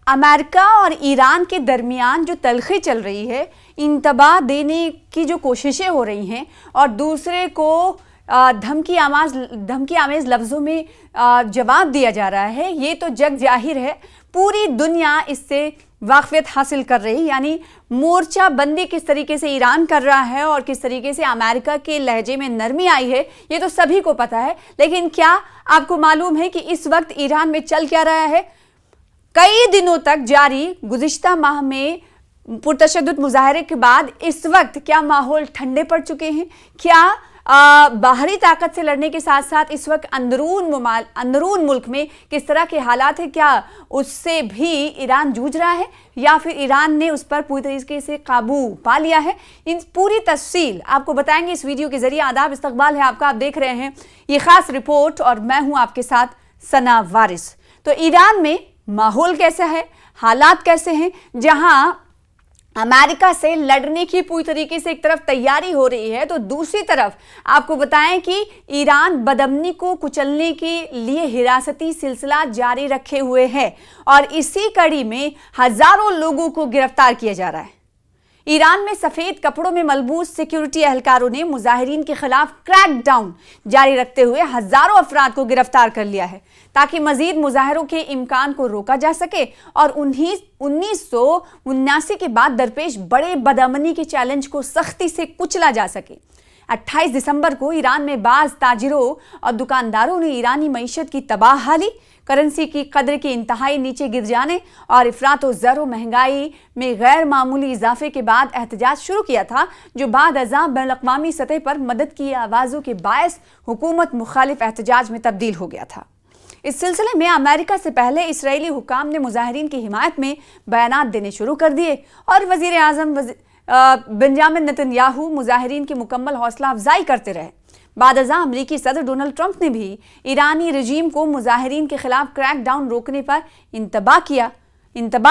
America और Iran के दरमियान जो तलखी चल रही है, इंतबा देने की जो कोशिशें हो रही हैं और दूसरे को धमकी आमेज लफ्ज़ों में जवाब दिया जा रहा है, ये तो जग जाहिर है। पूरी दुनिया इससे वाक़फ़ियत हासिल कर रही, यानी मोर्चा बंदी किस तरीके से ईरान कर रहा है और किस तरीके से अमेरिका के लहजे में नरमी आई है, ये तो सभी को पता है। लेकिन क्या आपको मालूम है कि इस वक्त ईरान में चल क्या रहा है? कई दिनों तक जारी गुज़िश्ता माह में पुरतशद्दुद मुजाहरे के बाद इस वक्त क्या माहौल ठंडे पड़ चुके हैं? क्या बाहरी ताकत से लड़ने के साथ साथ इस वक्त अंदरून मुल्क में किस तरह के हालात हैं? क्या उससे भी ईरान जूझ रहा है या फिर ईरान ने उस पर पूरी तरीके से काबू पा लिया है? इन पूरी तफसील आपको बताएंगे इस वीडियो के जरिए। आदाब, इस्तकबाल है आपका, आप देख रहे हैं ये खास रिपोर्ट और मैं हूं आपके साथ सना वारिस। तो ईरान में माहौल कैसा है, हालात कैसे हैं, जहां अमेरिका से लड़ने की पूरी तरीके से एक तरफ तैयारी हो रही है, तो दूसरी तरफ आपको बताएं कि ईरान बदअमनी को कुचलने के लिए हिरासती सिलसिला जारी रखे हुए है और इसी कड़ी में हजारों लोगों को गिरफ्तार किया जा रहा है। ईरान में सफेद कपड़ों में मलबूस सिक्योरिटी एहलकारों ने मुजाहिरीन के खिलाफ क्रैकडाउन जारी रखते हुए हजारों अफराद को गिरफ्तार कर लिया है ताकि मजीद मुजाहरों के इम्कान को रोका जा सके और 1979 के बाद दरपेश बड़े बदअमनी के चैलेंज को सख्ती से कुचला जा सके। 28 दिसंबर को ईरान में बाज ताजिरों और दुकानदारों ने ईरानी मईशत की तबाहहाली, करेंसी की कदर के इंतहाई नीचे गिर जाने और इफरात व ज़र व महंगाई में गैर मामूली इजाफे के बाद एहतजाज शुरू किया था, जो बाद अज़ां बैनुल-अक़वामी सतह पर मदद की आवाज़ों के बायस हुकूमत मुखालिफ एहतजाज में तब्दील हो गया था। इस सिलसिले में अमेरिका से पहले इसराइली हुकाम ने मुजाहिरीन की हिमायत में बयानात देने शुरू कर दिए और वज़ीर आज़म बेंजामिन नेतन्याहू मुजाहिरीन की मुकम्मल हौसला अफजाई करते रहे। बाद अज़ां अमरीकी सदर डोनाल्ड ट्रंप ने भी ईरानी रजीम को मुजाहिरीन के खिलाफ क्रैकडाउन रोकने पर इंतबा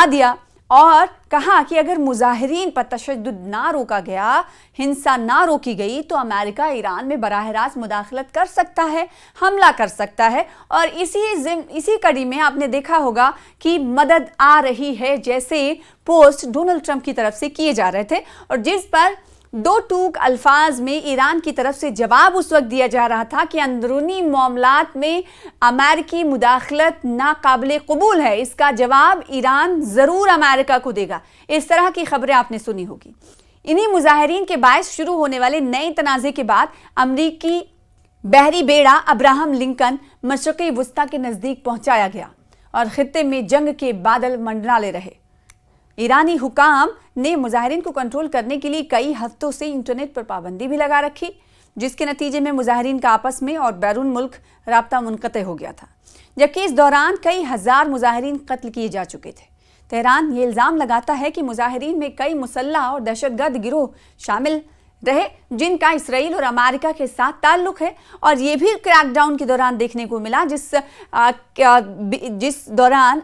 दिया और कहा कि अगर मुजाहिरीन पर तशद्दुद ना रोका गया, हिंसा ना रोकी गई, तो अमेरिका ईरान में बराह रास्त मुदाखलत कर सकता है, हमला कर सकता है। और इसी कड़ी में आपने देखा होगा कि मदद आ रही है जैसे पोस्ट डोनाल्ड ट्रंप की तरफ से किए जा रहे थे और जिस पर दो टूक अल्फाज में ईरान की तरफ से जवाब उस वक्त दिया जा रहा था कि अंदरूनी मामलात में अमेरिकी मुदाखलत नाकाबिले कबूल है, इसका जवाब ईरान ज़रूर अमेरिका को देगा। इस तरह की खबरें आपने सुनी होगी। इन्हीं मुजाहिरीन के बायस शुरू होने वाले नए तनाज़े के बाद अमरीकी बहरी बेड़ा अब्राहम लिंकन मशरक़ी वुस्ता के नज़दीक पहुँचाया गया और खित्ते में जंग के बादल मंडराले रहे। ईरानी हुकाम ने मुजाहिरीन को कंट्रोल करने के लिए कई हफ्तों से इंटरनेट पर पाबंदी भी लगा रखी, जिसके नतीजे में मुजाहिरीन का आपस में और बैरून मुल्क राब्ता मुनक़ते हो गया था, जबकि इस दौरान कई हजार मुजाहिरीन कत्ल किए जा चुके थे। तेहरान ये इल्ज़ाम लगाता है कि मुजाहिरीन में कई मुसल्लह और दहशतगर्द गिरोह शामिल रहे जिनका इसराइल और अमेरिका के साथ ताल्लुक है और ये भी क्रैकडाउन के दौरान देखने को मिला, जिस दौरान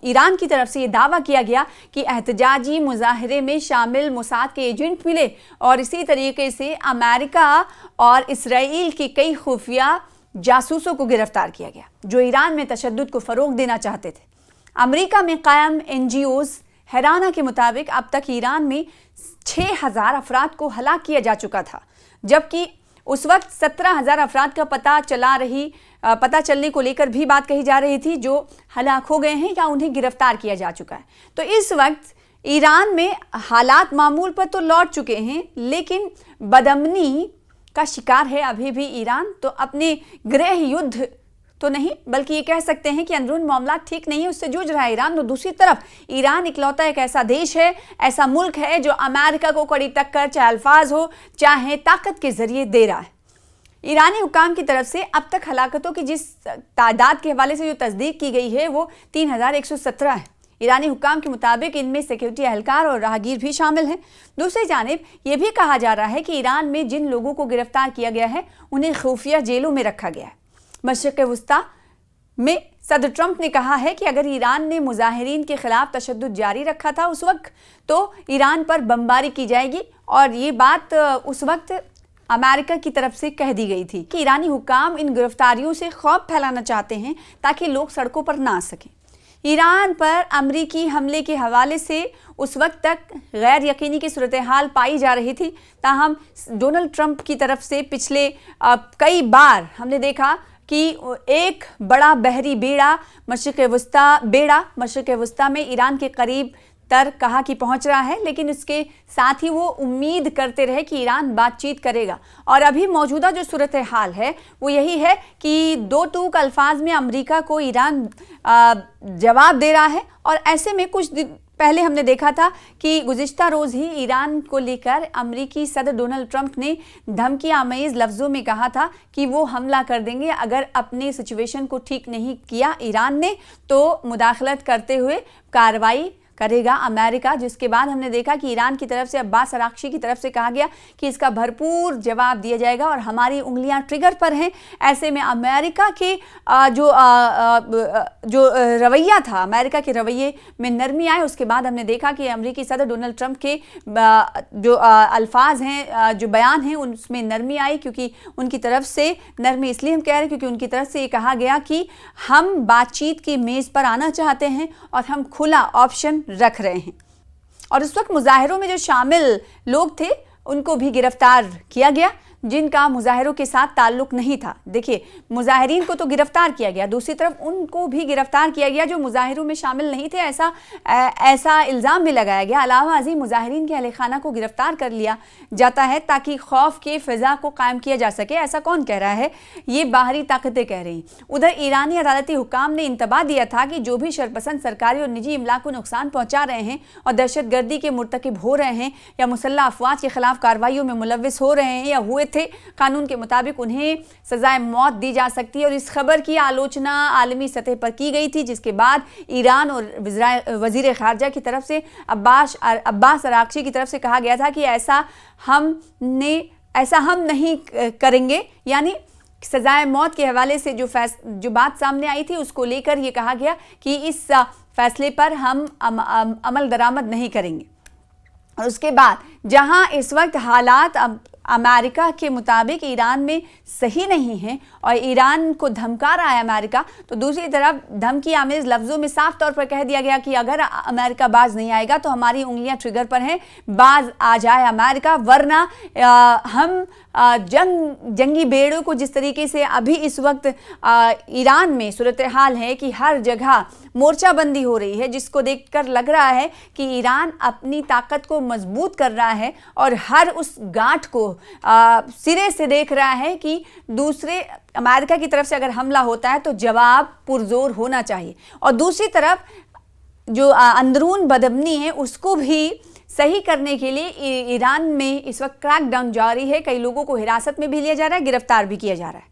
ईरान की तरफ से ये दावा किया गया कि एहतजाजी मुजाहरे में शामिल मोसाद के एजेंट मिले और इसी तरीके से अमेरिका और इसराइल के कई खुफिया जासूसों को गिरफ्तार किया गया जो ईरान में तशद्दुद को फ़रोग देना चाहते थे। अमेरिका में कायम NGOs हैराना के मुताबिक अब तक ईरान में 6000 अफराद को हलाक किया जा चुका था, जबकि उस वक्त 17000 अफराद का पता चलने को लेकर भी बात कही जा रही थी जो हलाक हो गए हैं या उन्हें गिरफ्तार किया जा चुका है। तो इस वक्त ईरान में हालात मामूल पर तो लौट चुके हैं, लेकिन बदअमनी का शिकार है अभी भी ईरान। तो अपने गृह युद्ध तो नहीं, बल्कि ये कह सकते हैं कि अंदरून मामला ठीक नहीं है, उससे जूझ रहा है ईरान। तो दूसरी तरफ ईरान इकलौता एक ऐसा देश है, ऐसा मुल्क है जो अमेरिका को कड़ी टक्कर चाहे अल्फाज हो चाहे ताकत के जरिए दे रहा है। ईरानी हुकाम की तरफ से अब तक हलाकतों की जिस तादाद के हवाले से जो तस्दीक की गई है वो 3117 है। ईरानी हुकाम के मुताबिक इनमें सिक्योरिटी एहलकार और राहगीर भी शामिल हैं। दूसरी जानिब यह भी कहा जा रहा है कि ईरान में जिन लोगों को गिरफ्तार किया गया है उन्हें खुफिया जेलों में रखा गया है। मशरिक़ वुस्ता में सदर ट्रंप ने कहा है कि अगर ईरान ने मुजाहिरीन के खिलाफ तशद्दुद जारी रखा था उस वक्त, तो ईरान पर बमबारी की जाएगी और ये बात उस वक्त अमेरिका की तरफ से कह दी गई थी कि ईरानी हुकाम इन गिरफ्तारियों से खौफ फैलाना चाहते हैं ताकि लोग सड़कों पर ना आ सकें। ईरान पर अमरीकी हमले के हवाले से उस वक्त तक गैर यकीनी की सूरत हाल पाई जा रही थी। ताहम डोनाल्ड ट्रंप की तरफ से पिछले कई बार हमने देखा कि एक बड़ा बहरी बेड़ा मशरिक़ वस्ता में ईरान के करीब तर कहा कि पहुंच रहा है, लेकिन उसके साथ ही वो उम्मीद करते रहे कि ईरान बातचीत करेगा। और अभी मौजूदा जो सूरत हाल है वो यही है कि दो टूक अल्फाज में अमेरिका को ईरान जवाब दे रहा है। और ऐसे में कुछ दिन पहले हमने देखा था कि गुज़िश्ता रोज़ ही ईरान को लेकर अमेरिकी सदर डोनाल्ड ट्रंप ने धमकी आमेज लफ्ज़ों में कहा था कि वो हमला कर देंगे अगर अपने सिचुएशन को ठीक नहीं किया ईरान ने, तो मुदाखलत करते हुए कार्रवाई करेगा अमेरिका। जिसके बाद हमने देखा कि ईरान की तरफ से अब्बास अराक्ची की तरफ से कहा गया कि इसका भरपूर जवाब दिया जाएगा और हमारी उंगलियां ट्रिगर पर हैं। ऐसे में अमेरिका के जो रवैया था, अमेरिका के रवैये में नरमी आए। उसके बाद हमने देखा कि अमेरिकी सदर डोनाल्ड ट्रंप के जो अल्फाज हैं, जो बयान हैं, उसमें नरमी आई, क्योंकि उनकी तरफ से नरमी इसलिए हम कह रहे हैं क्योंकि उनकी तरफ से ये कहा गया कि हम बातचीत की मेज़ पर आना चाहते हैं और हम खुला ऑप्शन रख रहे हैं। और उस वक्त मुजाहिरों में जो शामिल लोग थे उनको भी गिरफ्तार किया गया जिनका मुजाहिरों के साथ ताल्लुक नहीं था। देखिए, मुजाहिरीन को तो गिरफ्तार किया गया, दूसरी तरफ उनको भी गिरफ्तार किया गया जो मुजाहिरों में शामिल नहीं थे, ऐसा इल्ज़ाम भी लगाया गया। अलावा अज़ीम मुजाहिरीन के अहले खाना को गिरफ्तार कर लिया जाता है ताकि खौफ के फ़िज़ा को कायम किया जा सके। ऐसा कौन कह रहा है? ये बाहरी ताकतें कह रही। उधर ईरानी अदालती हुकाम ने इंतबाह दिया था कि जो भी शरपसंद सरकारी और निजी इमलाक को नुकसान पहुँचा रहे हैं और दहशतगर्दी के मुर्तकिब हो रहे हैं या मुसल्लह अफवाज के खिलाफ कार्रवाइयों में मुलव्विस हो रहे हैं या हुए थे, कानून के मुताबिक उन्हें सजाए मौत दी जा सकती है। और इस खबर की आलोचना आलमी सतह पर की गई थी, जिसके बाद ईरान और वज़ीर ख़ारजा की तरफ से अब्बास अराक्ची की तरफ से कहा गया था कि ऐसा हम नहीं करेंगे। यानी सजाए मौत के हवाले से जो बात सामने आई थी उसको लेकर ये कहा गया कि इस फैसले पर हम अमल दरामद नहीं करेंगे। और उसके बाद जहां इस वक्त हालात अमेरिका के मुताबिक ईरान में सही नहीं है और ईरान को धमका रहा है अमेरिका, तो दूसरी तरफ धमकी आमेज लफ्ज़ों में साफ तौर पर कह दिया गया कि अगर अमेरिका बाज नहीं आएगा तो हमारी उंगलियां ट्रिगर पर हैं, बाज आ जाए अमेरिका, वरना हम जंगी बेड़ों को जिस तरीके से अभी इस वक्त ईरान में सूरत हाल है कि हर जगह मोर्चाबंदी हो रही है, जिसको देखकर लग रहा है कि ईरान अपनी ताकत को मजबूत कर रहा है और हर उस गांठ को सिरे से देख रहा है कि दूसरे अमेरिका की तरफ से अगर हमला होता है तो जवाब पुरजोर होना चाहिए। और दूसरी तरफ जो अंदरून बदअमनी है उसको भी सही करने के लिए ईरान में इस वक्त क्रैकडाउन जारी है। कई लोगों को हिरासत में भी लिया जा रहा है, गिरफ्तार भी किया जा रहा है।